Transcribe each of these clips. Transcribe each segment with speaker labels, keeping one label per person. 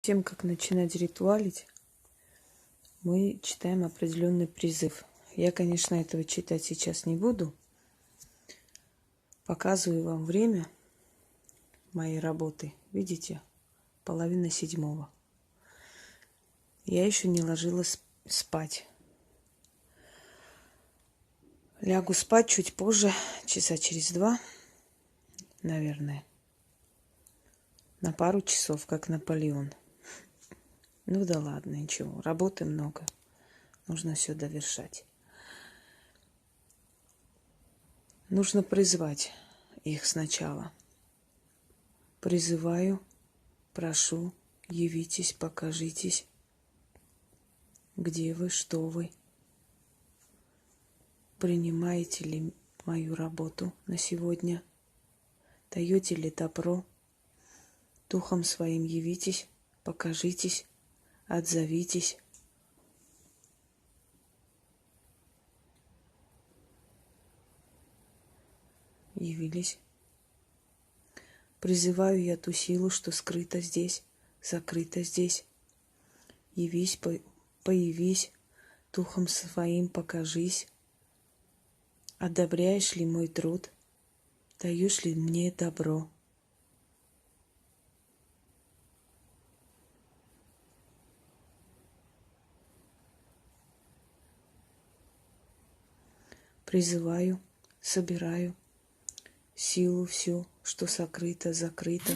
Speaker 1: Тем, как начинать ритуалить, мы читаем определенный призыв. Я, конечно, этого читать сейчас не буду. Показываю вам время моей работы. Видите? 6:30. Я еще не ложилась спать. Лягу спать чуть позже, часа через 2, наверное. На пару часов, как Наполеон. Ну да ладно, ничего. Работы много. Нужно все довершать. Нужно призвать их сначала. Призываю, прошу, явитесь, покажитесь. Где вы, что вы? Принимаете ли мою работу на сегодня? Даете ли добро? Духом своим явитесь, покажитесь, отзовитесь. Явились. Призываю я ту силу, что скрыта здесь, закрыта здесь. Явись, появись, духом своим покажись. Одобряешь ли мой труд? Даешь ли мне добро? Призываю, собираю силу всю, что сокрыто, закрыто.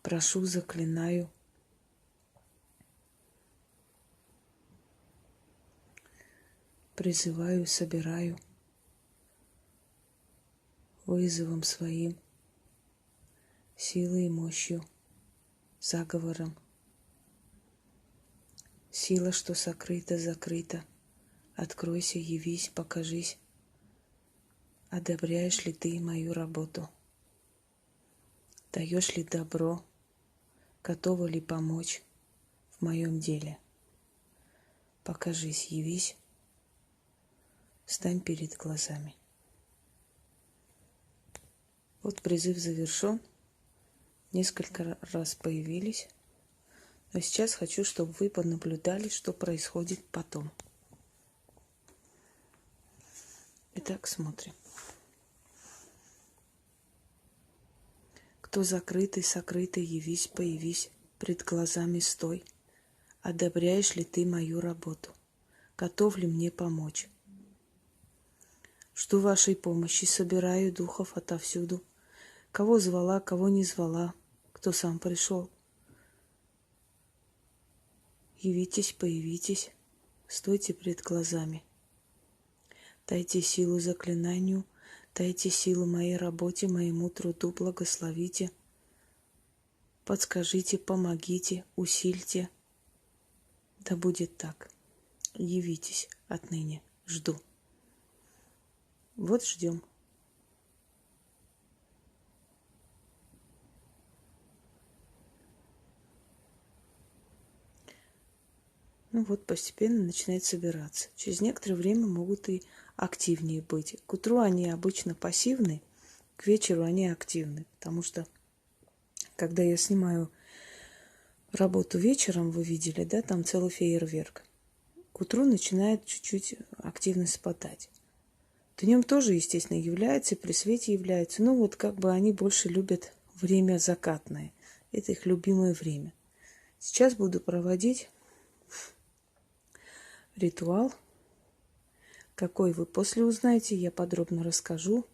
Speaker 1: Прошу, заклинаю. Призываю, собираю вызовом своим, силой и мощью, заговором. Сила, что сокрыта, закрыта. Откройся, явись, покажись. Одобряешь ли ты мою работу? Даешь ли добро? Готова ли помочь в моем деле? Покажись, явись, встань перед глазами. Вот призыв завершен. Несколько раз появились. Но сейчас хочу, чтобы вы понаблюдали, что происходит потом. Итак, смотрим. Кто закрытый, сокрытый, явись, появись, пред глазами стой. Одобряешь ли ты мою работу? Готов ли мне помочь? Жду вашей помощи, собираю духов отовсюду. Кого звала, кого не звала, кто сам пришел. Явитесь, появитесь, стойте пред глазами. Дайте силу заклинанию, дайте силу моей работе, моему труду, благословите. Подскажите, помогите, усильте. Да будет так. Явитесь отныне. Жду. Вот ждем. Ну вот постепенно начинает собираться. Через некоторое время могут и активнее быть. К утру они обычно пассивны, к вечеру они активны. Потому что, когда я снимаю работу вечером, вы видели, да, там целый фейерверк. К утру начинает чуть-чуть активность спадать. Днем тоже, естественно, является, при свете является. Ну вот как бы они больше любят время закатное. Это их любимое время. Сейчас буду проводить ритуал. Какой вы после узнаете, я подробно расскажу,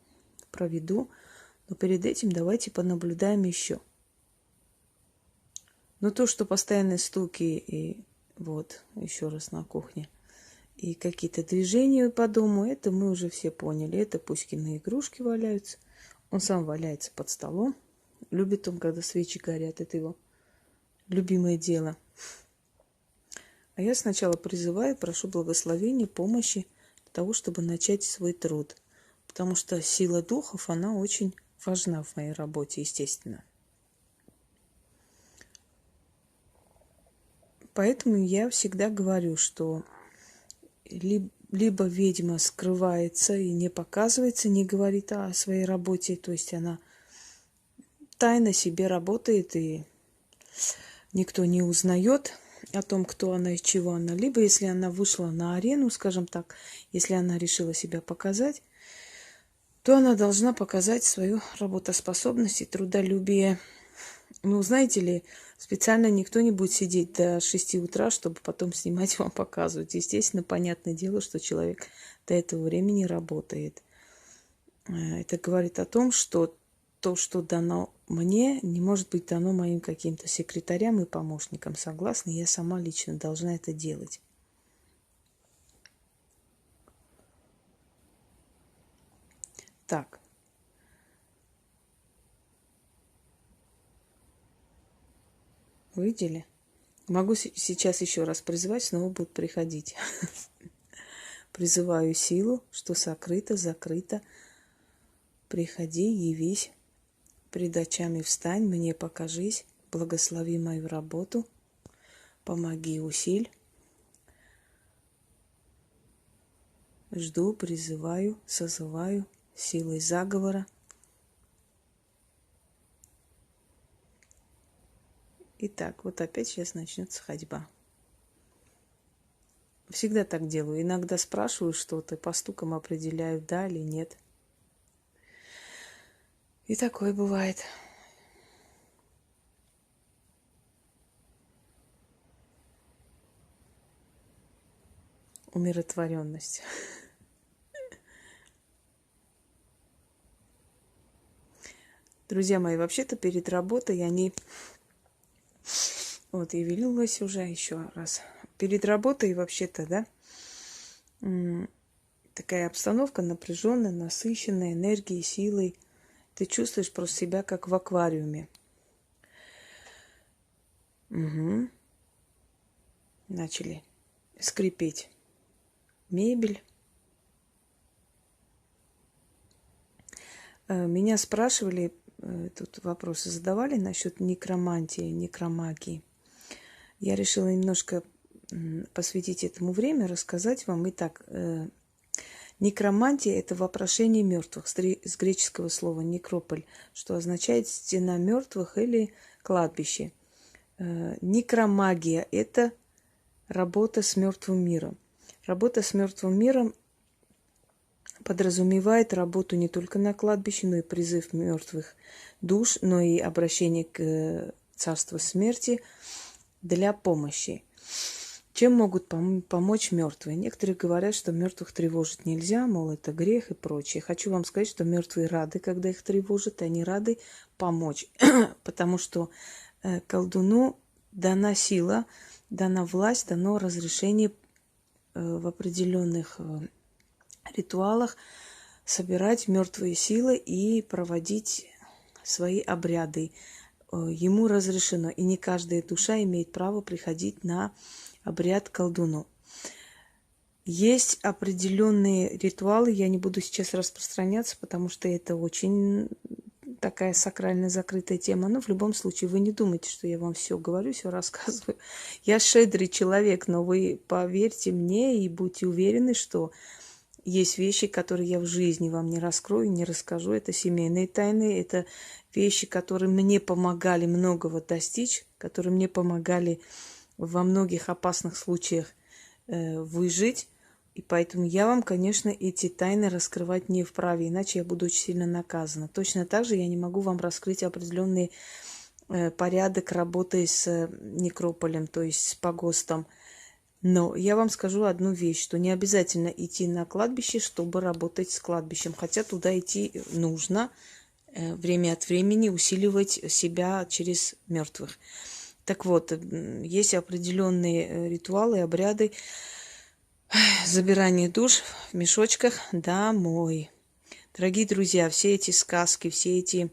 Speaker 1: проведу. Но перед этим давайте понаблюдаем еще. Но то, что постоянные стуки и вот еще раз на кухне, и какие-то движения по дому, это мы уже все поняли. Это Пуськины игрушки валяются. Он сам валяется под столом. Любит он, когда свечи горят. Это его любимое дело. А я сначала призываю, прошу благословения, помощи для того, чтобы начать свой труд. Потому что сила духов, она очень важна в моей работе, естественно. Поэтому я всегда говорю, что либо ведьма скрывается и не показывается, не говорит о своей работе, то есть она тайно себе работает и никто не узнает о том, кто она и чего она. Либо если она вышла на арену, скажем так, если она решила себя показать, то она должна показать свою работоспособность и трудолюбие. Ну, знаете ли, специально никто не будет сидеть до 6 утра, чтобы потом снимать вам, показывать. Естественно, понятное дело, что человек до этого времени работает. Это говорит о том, что то, что дано мне, не может быть дано моим каким-то секретарям и помощникам. Согласна? Я сама лично должна это делать. Так. Видели? Могу сейчас еще раз призывать, снова будут приходить. Призываю силу, что сокрыто, закрыто. Приходи, явись, пред очами встань, мне покажись, благослови мою работу, помоги, усиль. Жду, призываю, созываю силой заговора. Итак, вот опять сейчас начнется ходьба. Всегда так делаю. Иногда спрашиваю что-то, по стукам определяю, да или нет. И такое бывает. Умиротворенность. Друзья мои, вообще-то перед работой они... Вот, и велилась уже еще раз. Перед работой вообще-то, да, такая обстановка напряженная, насыщенная энергией, силой. Ты чувствуешь просто себя как в аквариуме. Угу. Начали скрипеть мебель. Меня спрашивали, тут вопросы задавали насчет некромантии, некромагии. Я решила немножко посвятить этому время, рассказать вам. Итак, некромантия – это вопрошение мертвых, с греческого слова «некрополь», что означает «стена мертвых» или «кладбище». Некромагия – это работа с мертвым миром. Работа с мертвым миром подразумевает работу не только на кладбище, но и призыв мертвых душ, но и обращение к царству смерти для помощи. Чем могут помочь мертвые? Некоторые говорят, что мертвых тревожить нельзя, мол, это грех и прочее. Хочу вам сказать, что мертвые рады, когда их тревожат, они рады помочь, потому что колдуну дана сила, дана власть, дано разрешение в определенных ритуалах собирать мертвые силы и проводить свои обряды. Ему разрешено, и не каждая душа имеет право приходить на обряд колдуну. Есть определенные ритуалы, я не буду сейчас распространяться, потому что это очень такая сакральная закрытая тема. Но в любом случае вы не думайте, что я вам все говорю, все рассказываю. Я щедрый человек, но вы поверьте мне и будьте уверены, что есть вещи, которые я в жизни вам не раскрою, не расскажу. Это семейные тайны, это вещи, которые мне помогали многого достичь, которые мне помогали во многих опасных случаях выжить. И поэтому я вам, конечно, эти тайны раскрывать не вправе, иначе я буду очень сильно наказана. Точно так же я не могу вам раскрыть определенный порядок работы с некрополем, то есть с погостом. Но я вам скажу одну вещь, что не обязательно идти на кладбище, чтобы работать с кладбищем. Хотя туда идти нужно время от времени, усиливать себя через мертвых. Так вот, есть определенные ритуалы, обряды забирания душ в мешочках домой. Дорогие друзья, все эти сказки, все эти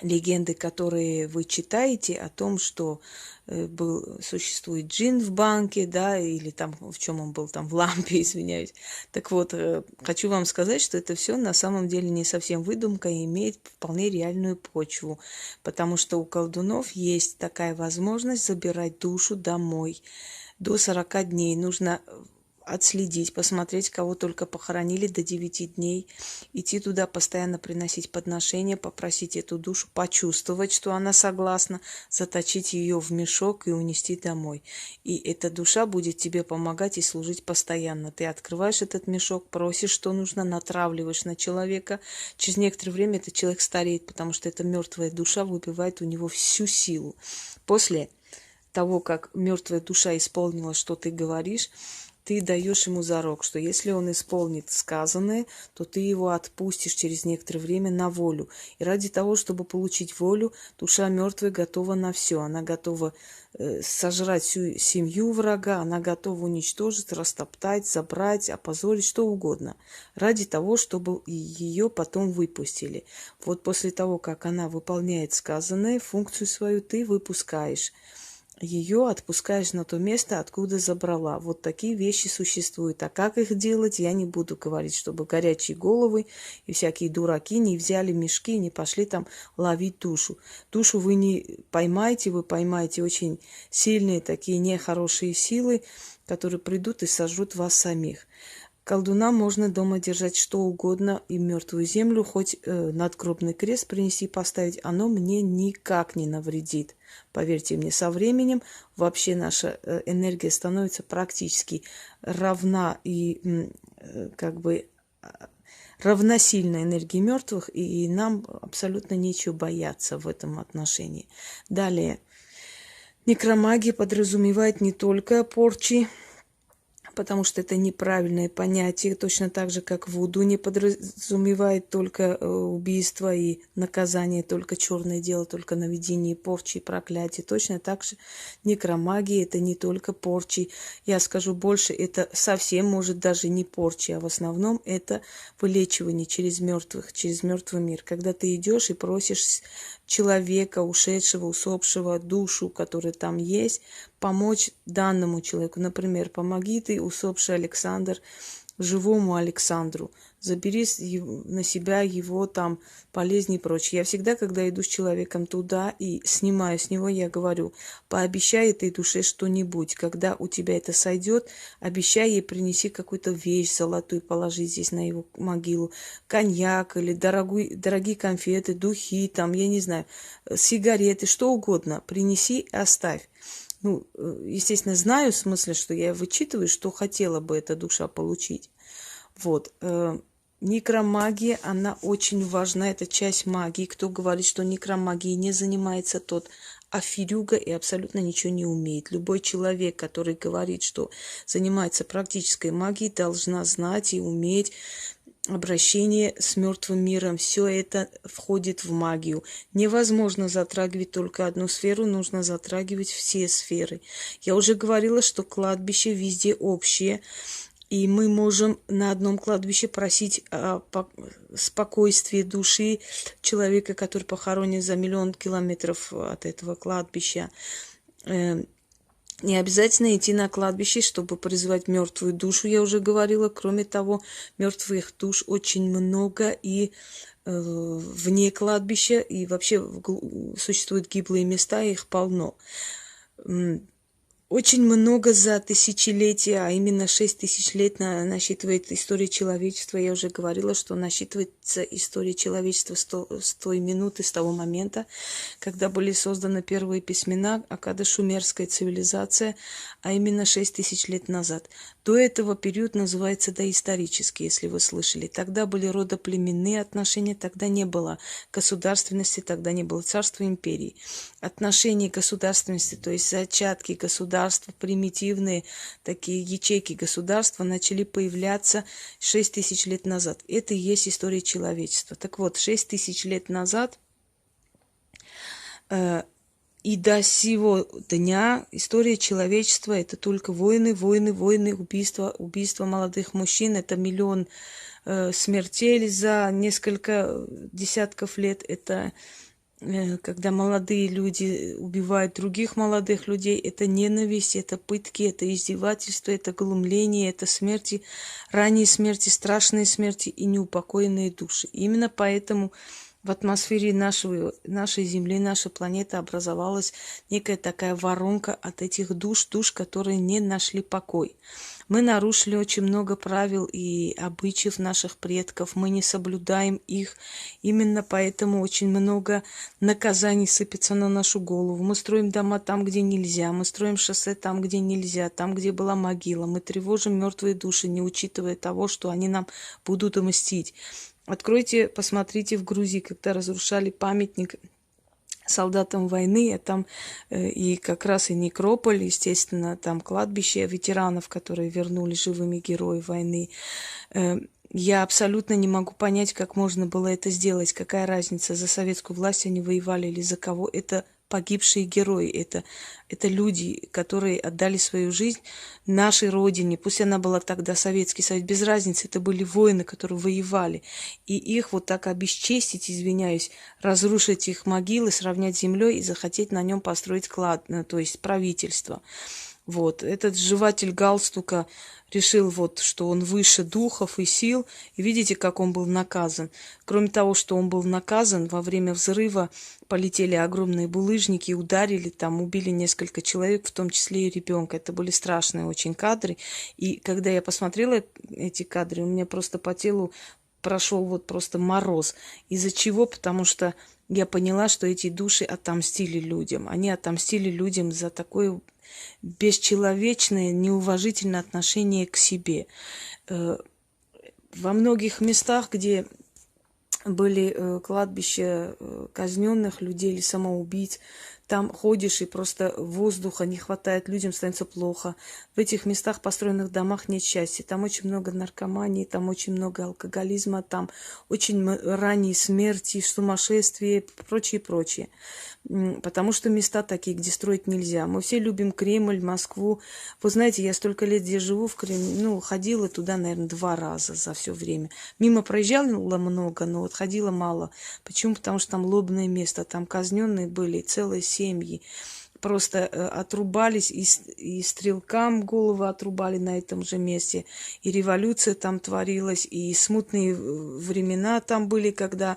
Speaker 1: легенды, которые вы читаете о том, что существует джин в банке, да, или там в чем он был, там в лампе, извиняюсь. Так вот, хочу вам сказать, что это все на самом деле не совсем выдумка и имеет вполне реальную почву, потому что у колдунов есть такая возможность забирать душу домой. До 40 дней нужно отследить, посмотреть, кого только похоронили до 9 дней, идти туда, постоянно приносить подношения, попросить эту душу, почувствовать, что она согласна, заточить ее в мешок и унести домой. И эта душа будет тебе помогать и служить постоянно. Ты открываешь этот мешок, просишь, что нужно, натравливаешь на человека. Через некоторое время этот человек стареет, потому что эта мертвая душа выпивает у него всю силу. После того, как мертвая душа исполнила, что ты говоришь, ты даешь ему зарок, что если он исполнит сказанное, то ты его отпустишь через некоторое время на волю. И ради того, чтобы получить волю, душа мертвая готова на все. Она готова сожрать всю семью врага, она готова уничтожить, растоптать, забрать, опозорить, что угодно. Ради того, чтобы ее потом выпустили. Вот после того, как она выполняет сказанное, функцию свою ты выпускаешь. Ее отпускаешь на то место, откуда забрала. Вот такие вещи существуют. А как их делать, я не буду говорить, чтобы горячие головы и всякие дураки не взяли мешки и не пошли там ловить душу. Душу вы не поймаете, вы поймаете очень сильные такие нехорошие силы, которые придут и сожрут вас самих. Колдуна можно дома держать что угодно, и мертвую землю, хоть надгробный крест принеси поставить, оно мне никак не навредит. Поверьте мне, со временем вообще наша энергия становится практически равна и как бы равносильна энергии мертвых, и нам абсолютно нечего бояться в этом отношении. Далее. Некромагия подразумевает не только порчи, потому что это неправильное понятие, точно так же, как вуду не подразумевает только убийство и наказание, только черное дело, только наведение порчи и проклятия. Точно так же некромагия – это не только порчи. Я скажу больше, это совсем может даже не порчи, а в основном это вылечивание через мертвых, через мертвый мир. Когда ты идешь и просишь человека, ушедшего, усопшего, душу, которая там есть, помочь данному человеку. Например, помоги ты, усопший Александр, живому Александру. Забери на себя его там болезни и прочее. Я всегда, когда иду с человеком туда и снимаю с него, я говорю, пообещай этой душе что-нибудь. Когда у тебя это сойдет, обещай ей принеси какую-то вещь золотую, положи здесь на его могилу. Коньяк или дорогие конфеты, духи, там, я не знаю, сигареты, что угодно. Принеси и оставь. Ну, естественно, знаю в смысле, что я вычитываю, что хотела бы эта душа получить. Вот. Некромагия, она очень важна, это часть магии. Кто говорит, что некромагией не занимается, тот аферюга и абсолютно ничего не умеет. Любой человек, который говорит, что занимается практической магией, должна знать и уметь обращение с мертвым миром. Все это входит в магию. Невозможно затрагивать только одну сферу, нужно затрагивать все сферы. Я уже говорила, что кладбище везде общее. И мы можем на одном кладбище просить спокойствия души человека, который похоронен за 1 000 000 километров от этого кладбища. Не обязательно идти на кладбище, чтобы призвать мертвую душу, я уже говорила. Кроме того, мертвых душ очень много и вне кладбища, и вообще существуют гиблые места, их полно. Очень много за тысячелетия, а именно 6000 лет насчитывает история человечества. Я уже говорила, что насчитывается история человечества с той минуты, с того момента, когда были созданы первые письмена, Аккада шумерская цивилизация, а именно 6000 лет назад. До этого период называется доисторический, если вы слышали. Тогда были родоплеменные отношения, тогда не было государственности, тогда не было царства империи. Отношения государственности, то есть зачатки государства, примитивные такие ячейки государства начали появляться 6000 лет назад. Это и есть история человечества. Так вот, 6000 лет назад и до сего дня история человечества – это только войны, убийства молодых мужчин. Это 1 000 000 смертей за несколько десятков лет. Это когда молодые люди убивают других молодых людей, это ненависть, это пытки, это издевательство, это глумление, это смерти, ранние смерти, страшные смерти и неупокоенные души. Именно поэтому в атмосфере нашей Земли, нашей планеты образовалась некая такая воронка от этих душ, которые не нашли покой. Мы нарушили очень много правил и обычаев наших предков, мы не соблюдаем их. Именно поэтому очень много наказаний сыпется на нашу голову. Мы строим дома там, где нельзя, мы строим шоссе там, где нельзя, там, где была могила. Мы тревожим мертвые души, не учитывая того, что они нам будут мстить. Откройте, посмотрите в Грузии, когда разрушали памятник солдатам войны, а там и как раз и некрополь, естественно, там кладбище ветеранов, которые вернули живыми героев войны. Я абсолютно не могу понять, как можно было это сделать, какая разница, за советскую власть они воевали или за кого. Это погибшие герои, это люди, которые отдали свою жизнь нашей родине. Пусть она была тогда Советский Союз, без разницы, это были воины, которые воевали. И их вот так обесчестить, извиняюсь, разрушить их могилы, сравнять с землей и захотеть на нем построить клад, то есть правительство. Вот. Этот сживатель галстука решил, вот, что он выше духов и сил. И видите, как он был наказан. Кроме того, что он был наказан, во время взрыва полетели огромные булыжники, ударили, там убили несколько человек, в том числе и ребенка. Это были страшные очень кадры. И когда я посмотрела эти кадры, у меня просто по телу прошел вот просто мороз. Из-за чего? Потому что я поняла, что эти души отомстили людям. Они отомстили людям за такое бесчеловечное, неуважительное отношение к себе. Во многих местах, где были кладбища казненных людей или самоубийц, там ходишь, и просто воздуха не хватает, людям становится плохо. В этих местах, построенных домах, нет счастья. Там очень много наркомании, там очень много алкоголизма, там очень ранние смерти, сумасшествие, прочее, прочее. Потому что места такие, где строить нельзя. Мы все любим Кремль, Москву. Вы знаете, я столько лет здесь живу в Кремль, ходила туда, наверное, 2 раза за все время. Мимо проезжала много, но вот ходила мало. Почему? Потому что там лобное место, там казненные были целые семьи. Просто отрубались, и стрелкам головы отрубали на этом же месте, и революция там творилась, и смутные времена там были, когда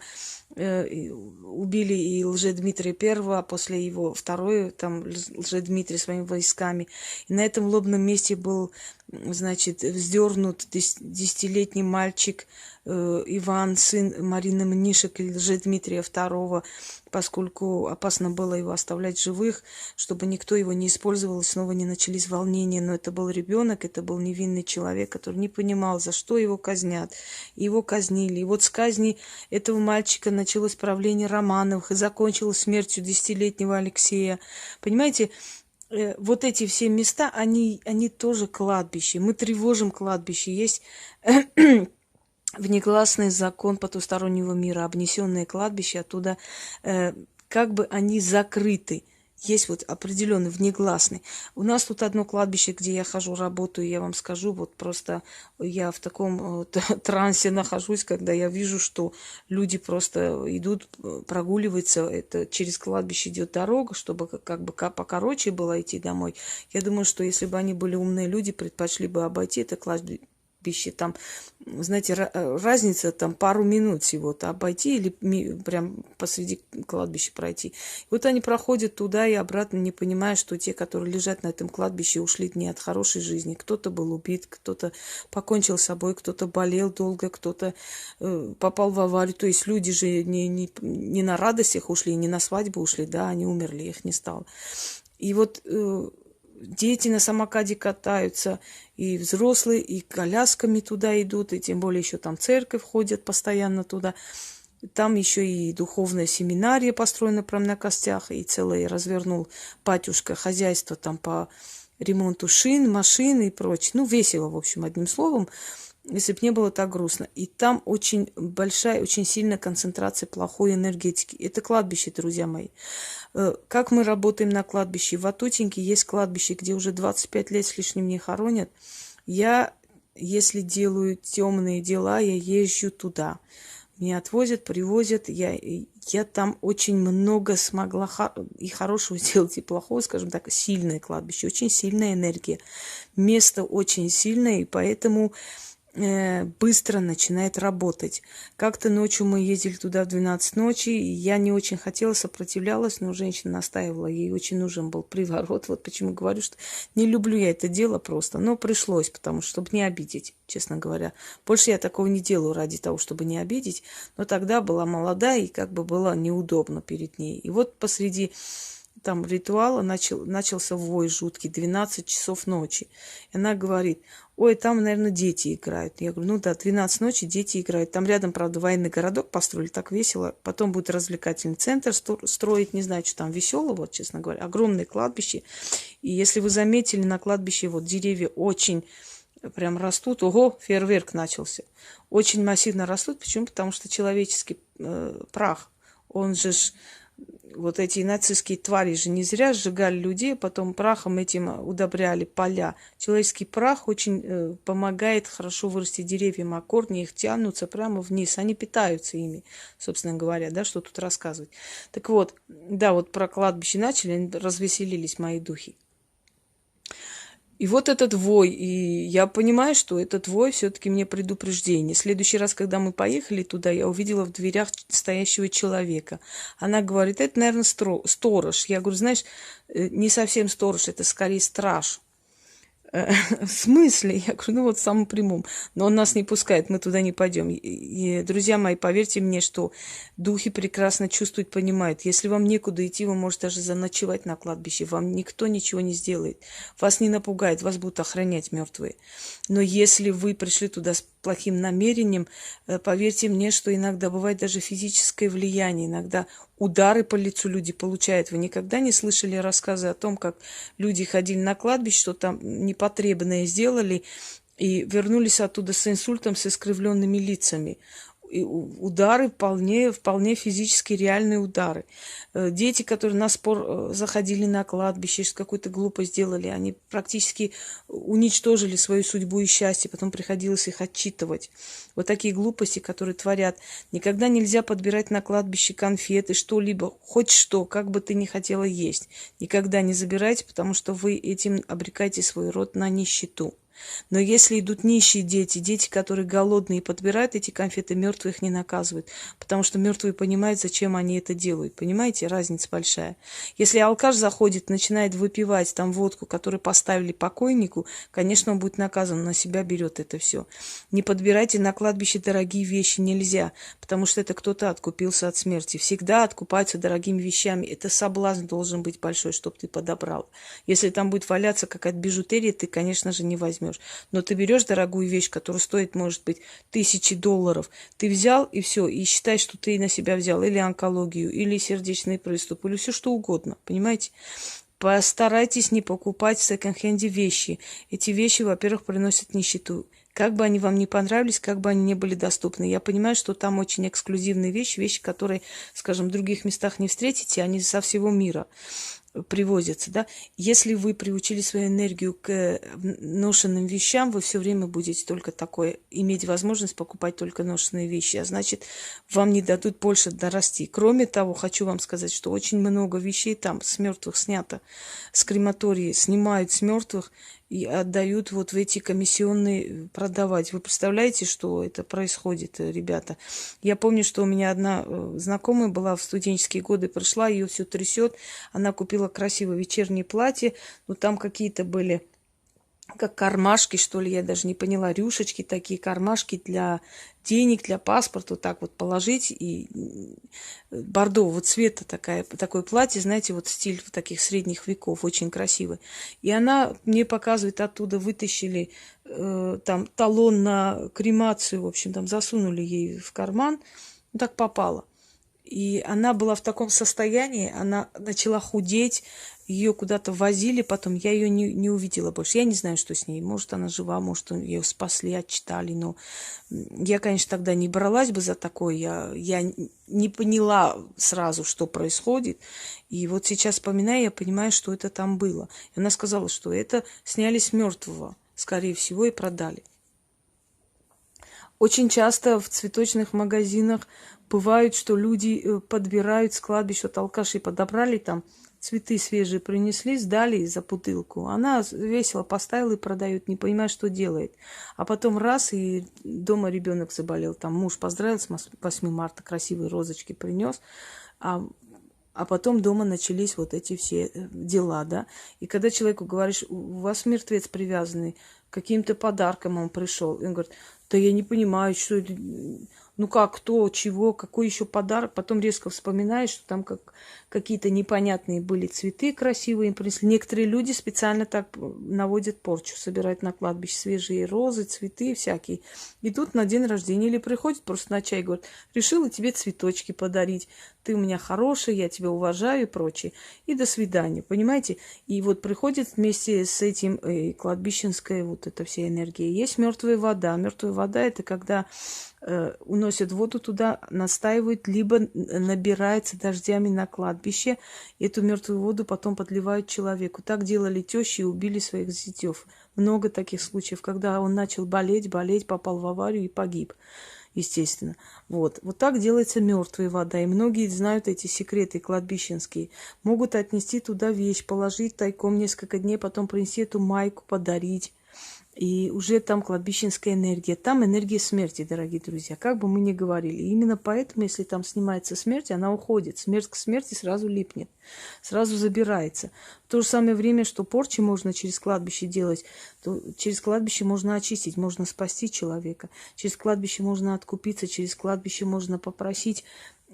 Speaker 1: убили и Лжедмитрия I, а после его второй, там, Лжедмитрий своими войсками. И на этом лобном месте был, значит, вздернут 10-летний мальчик Иван, сын Марины Мнишек и Лжедмитрия II, поскольку опасно было его оставлять живых, чтобы никто его не использовал, и снова не начались волнения. Но это был ребенок, это был невинный человек, который не понимал, за что его казнят. Его казнили. И вот с казни этого мальчика началось правление Романовых и закончилось смертью 10-летнего Алексея. Понимаете, вот эти все места, они тоже кладбище. Мы тревожим кладбище. Есть внегласный закон потустороннего мира, обнесенные кладбища, оттуда как бы они закрыты. Есть вот определенный внегласный. У нас тут одно кладбище, где я хожу, работаю, я вам скажу, вот просто я в таком трансе нахожусь, когда я вижу, что люди просто идут, прогуливаются, это через кладбище идет дорога, чтобы как бы покороче было идти домой. Я думаю, что если бы они были умные люди, предпочли бы обойти это кладбище. Там, знаете, разница там пару минут всего-то обойти или прям посреди кладбища пройти. И вот они проходят туда и обратно, не понимая, что те, которые лежат на этом кладбище, ушли не от хорошей жизни. Кто-то был убит, кто-то покончил с собой, кто-то болел долго, кто-то попал в аварию. То есть люди же не на радостях ушли, не на свадьбу ушли, да, они умерли, их не стало. И вот дети на самокаде катаются, и взрослые, и колясками туда идут, и тем более еще там церковь ходят постоянно туда. Там еще и духовная семинария построена прямо на костях, и целое развернул батюшка хозяйство там по ремонту шин, машин и прочее. Весело, в общем, одним словом, если бы не было так грустно. И там очень большая, очень сильная концентрация плохой энергетики. Это кладбище, друзья мои. Как мы работаем на кладбище? В Ватутинке есть кладбище, где уже 25 лет с лишним не хоронят. Я, если делаю темные дела, я езжу туда. Меня отвозят, привозят. Я там очень много смогла и хорошего сделать, и плохого, скажем так, сильное кладбище. Очень сильная энергия. Место очень сильное, и поэтому быстро начинает работать. Как-то ночью мы ездили туда в 12 ночи, и я не очень хотела, сопротивлялась, но женщина настаивала, ей очень нужен был приворот. Вот почему говорю, что не люблю я это дело просто, но пришлось, потому что, чтобы не обидеть, честно говоря. Больше я такого не делаю ради того, чтобы не обидеть, но тогда была молодая и как бы было неудобно перед ней. И вот посреди там ритуала начался вой жуткий, 12 часов ночи. И она говорит: ой, там, наверное, дети играют. Я говорю: ну да, 12 ночи дети играют. Там рядом, правда, военный городок построили, так весело. Потом будет развлекательный центр строить, не знаю, что там веселого, вот, честно говоря. Огромное кладбище. И если вы заметили, на кладбище вот деревья очень прям растут. Ого, фейерверк начался. Очень массивно растут. Почему? Потому что человеческий прах, он же вот эти нацистские твари же не зря сжигали людей, потом прахом этим удобряли поля. Человеческий прах очень помогает хорошо вырасти деревьям, а корни их тянутся прямо вниз. Они питаются ими, собственно говоря, да, что тут рассказывать. Так вот, да, вот про кладбище начали, развеселились мои духи. И вот этот вой, и я понимаю, что этот вой все-таки мне предупреждение. В следующий раз, когда мы поехали туда, я увидела в дверях стоящего человека. Она говорит: это, наверное, сторож. Я говорю: знаешь, не совсем сторож, это скорее страж. В смысле? Я говорю: ну вот в самом прямом. Но он нас не пускает, мы туда не пойдем. И, друзья мои, поверьте мне, что духи прекрасно чувствуют, понимают. Если вам некуда идти, вы можете даже заночевать на кладбище. Вам никто ничего не сделает. Вас не напугает, вас будут охранять мертвые. Но если вы пришли туда с плохим намерением, поверьте мне, что иногда бывает даже физическое влияние. Иногда удары по лицу люди получают. Вы никогда не слышали рассказы о том, как люди ходили на кладбище, что там непотребное сделали, и вернулись оттуда с инсультом, с искривленными лицами. И удары вполне физически реальные удары. Дети, которые на спор заходили на кладбище, какую-то глупость сделали, они практически уничтожили свою судьбу и счастье, потом приходилось их отчитывать. Вот такие глупости, которые творят. Никогда нельзя подбирать на кладбище конфеты, что-либо, хоть что, как бы ты ни хотела есть. Никогда не забирайте, потому что вы этим обрекаете свой род на нищету. Но если идут нищие дети, дети, которые голодные, подбирают эти конфеты, мертвые их не наказывают, потому что мертвые понимают, зачем они это делают. Понимаете, разница большая. Если алкаш заходит, начинает выпивать там водку, которую поставили покойнику, конечно, он будет наказан, на себя берет это все. Не подбирайте на кладбище дорогие вещи, нельзя, потому что это кто-то откупился от смерти. Всегда откупаются дорогими вещами. Это соблазн должен быть большой, чтобы ты подобрал. Если там будет валяться какая-то бижутерия, ты, конечно же, не возьмешь. Но ты берешь дорогую вещь, которая стоит, может быть, $1000. Ты взял и все, и считай, что ты на себя взял или онкологию, или сердечный приступ, или все что угодно. Понимаете? Постарайтесь не покупать в секонд-хенде вещи. Эти вещи, во-первых, приносят нищету. Как бы они вам не понравились, как бы они не были доступны. Я понимаю, что там очень эксклюзивные вещи, которые, скажем, в других местах не встретите, они со всего мира привозятся, да. Если вы приучили свою энергию к ношенным вещам, вы все время будете только такое, иметь возможность покупать только ношенные вещи, а значит, вам не дадут больше дорасти. Кроме того, хочу вам сказать, что очень много вещей там с мертвых снято, с крематории снимают с мертвых и отдают вот в эти комиссионные продавать. Вы представляете, что это происходит, ребята? Я помню, что у меня одна знакомая была в студенческие годы, пришла, ее все трясет, она купила красивое вечернее платье, но там какие-то были как кармашки, что ли, я даже не поняла, рюшечки, такие кармашки для денег, для паспорта, вот так вот положить, и бордового цвета такое платье, знаете, вот стиль таких средних веков, очень красивый. И она мне показывает, оттуда вытащили там талон на кремацию, в общем, там засунули ей в карман, ну так попало. И она была в таком состоянии, она начала худеть, ее куда-то возили, потом я ее не увидела больше. Я не знаю, что с ней. Может, она жива, может, ее спасли, отчитали. Но я, конечно, тогда не бралась бы за такое. Я не поняла сразу, что происходит. И вот сейчас, вспоминая, я понимаю, что это там было. И она сказала, что это сняли с мертвого, скорее всего, и продали. Очень часто в цветочных магазинах бывает, что люди подбирают с кладбища, вот алкаши подобрали там цветы свежие принесли, сдали за бутылку. Она весело поставила и продает, не понимая, что делает. А потом раз, и дома ребенок заболел. Там муж поздравил с 8 марта, красивые розочки принес. А потом дома начались вот эти все дела, да. И когда человеку говоришь, у вас мертвец привязанный, к каким-то подарком он пришел. И он говорит, да я не понимаю, что это, ну как, кто, чего, какой еще подарок. Потом резко вспоминаешь, что там какие-то непонятные были цветы красивые им принесли. Некоторые люди специально так наводят порчу, собирают на кладбище свежие розы, цветы всякие. Идут на день рождения или приходят просто на чай и говорят, решила тебе цветочки подарить. Ты у меня хороший, я тебя уважаю и прочее. И до свидания, понимаете? И вот приходит вместе с этим кладбищенская вот эта вся энергия. Есть мертвая вода. Мертвая вода – это когда уносят воду туда, настаивают, либо набирается дождями на кладбище. Эту мертвую воду потом подливают человеку. Так делали тещи и убили своих зятев. Много таких случаев, когда он начал болеть, попал в аварию и погиб. Естественно. Вот так делается мертвая вода. И многие знают эти секреты кладбищенские. Могут отнести туда вещь, положить тайком несколько дней, потом принести эту майку, подарить. И уже там кладбищенская энергия. Там энергия смерти, дорогие друзья. Как бы мы ни говорили. И именно поэтому, если там снимается смерть, она уходит. Смерть к смерти сразу липнет. Сразу забирается. В то же самое время, что порчи можно через кладбище делать, то через кладбище можно очистить, можно спасти человека. Через кладбище можно откупиться, через кладбище можно попросить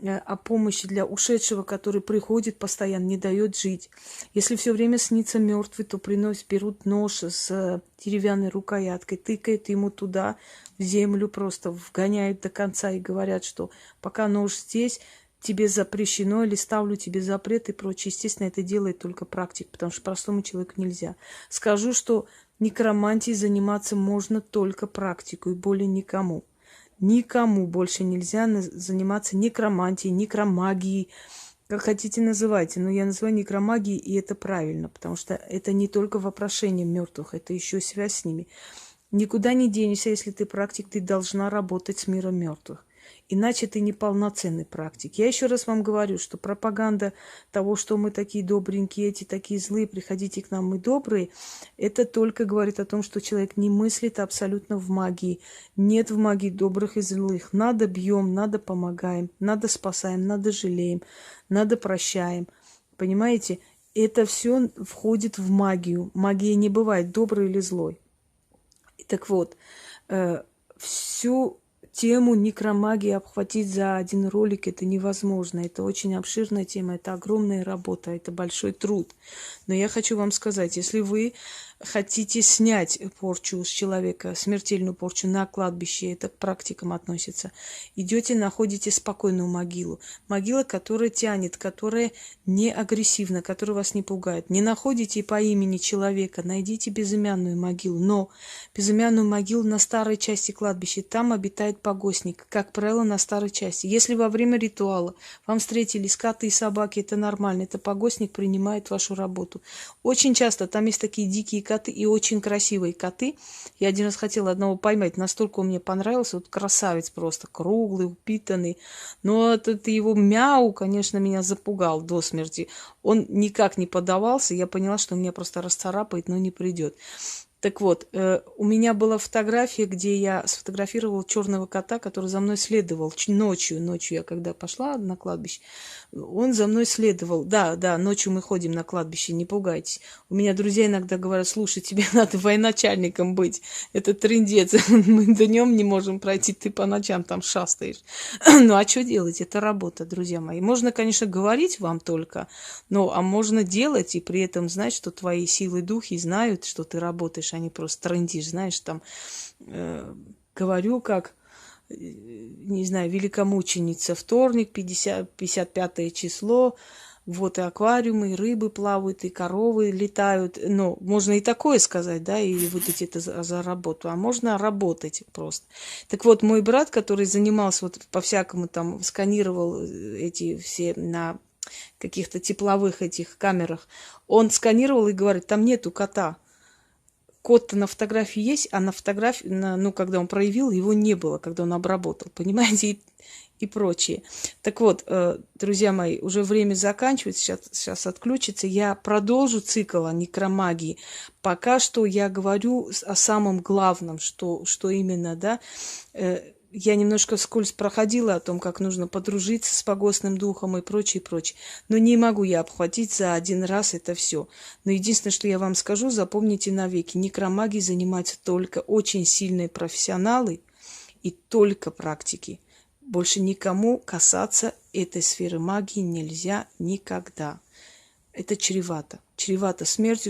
Speaker 1: о помощи для ушедшего, который приходит постоянно, не дает жить. Если все время снится мертвый, то берут нож с деревянной рукояткой, тыкают ему туда, в землю просто вгоняют до конца и говорят, что пока нож здесь, тебе запрещено, или ставлю тебе запрет и прочее. Естественно, это делает только практик, потому что простому человеку нельзя. Скажу, что некромантией заниматься можно только практику и более никому. Никому больше нельзя заниматься некромантией, некромагией, как хотите называйте. Но я называю некромагией, и это правильно, потому что это не только вопрошение мертвых, это еще связь с ними. Никуда не денешься, если ты практик, ты должна работать с миром мертвых. Иначе ты не полноценный практик. Я еще раз вам говорю, что пропаганда того, что мы такие добренькие, эти такие злые, приходите к нам, мы добрые, это только говорит о том, что человек не мыслит абсолютно в магии. Нет в магии добрых и злых. Надо бьем, надо помогаем, надо спасаем, надо жалеем, надо прощаем. Понимаете? Это все входит в магию. Магия не бывает доброй или злой. Так вот, всю тему некромагии обхватить за один ролик это невозможно. Это очень обширная тема, это огромная работа, это большой труд. Но я хочу вам сказать, если вы хотите снять порчу с человека, смертельную порчу на кладбище, это к практикам относится, идете, находите спокойную могилу. Могила, которая тянет, которая не агрессивна, которая вас не пугает. Не находите по имени человека, найдите безымянную могилу. Но безымянную могилу на старой части кладбища, там обитает погостник, как правило, на старой части. Если во время ритуала вам встретились коты и собаки, это нормально, это погостник принимает вашу работу. Очень часто там есть такие дикие коты и очень красивые коты. Я один раз хотела одного поймать, настолько он мне понравился, вот красавец просто, круглый, упитанный. Но этот его мяу, конечно, меня запугал до смерти. Он никак не поддавался, я поняла, что он меня просто расцарапает, но не придет. Так вот, у меня была фотография, где я сфотографировала черного кота, который за мной следовал ночью. Ночью я когда пошла на кладбище, он за мной следовал. Да, ночью мы ходим на кладбище, не пугайтесь. У меня друзья иногда говорят, слушай, тебе надо военачальником быть. Это трындец. Мы днем не можем пройти, ты по ночам там шастаешь. Ну, а что делать? Это работа, друзья мои. Можно, конечно, говорить вам только, а можно делать и при этом знать, что твои силы духи знают, что ты работаешь, а не просто трындишь. Знаешь, там говорю, как не знаю, великомученица, вторник, 55 число, вот и аквариумы, и рыбы плавают, и коровы летают. Ну, можно и такое сказать, да, и выдать это за работу, а можно работать просто. Так вот, мой брат, который занимался вот по-всякому там, сканировал эти все на каких-то тепловых этих камерах, он сканировал и говорит, там нету кота. код-то на фотографии есть, а на фотографии, ну, когда он проявил, его не было, когда он обработал, понимаете, и прочее. Так вот, друзья мои, уже время заканчивается, сейчас отключится. Я продолжу цикл о некромагии. Пока что я говорю о самом главном, что именно, да, я немножко вскользь проходила о том, как нужно подружиться с погостным духом и прочее, прочее. Но не могу я обхватить за один раз это все. Но единственное, что я вам скажу, запомните навеки, некромагией занимаются только очень сильные профессионалы и только практики. Больше никому касаться этой сферы магии нельзя никогда. Это чревато. Чревато смертью,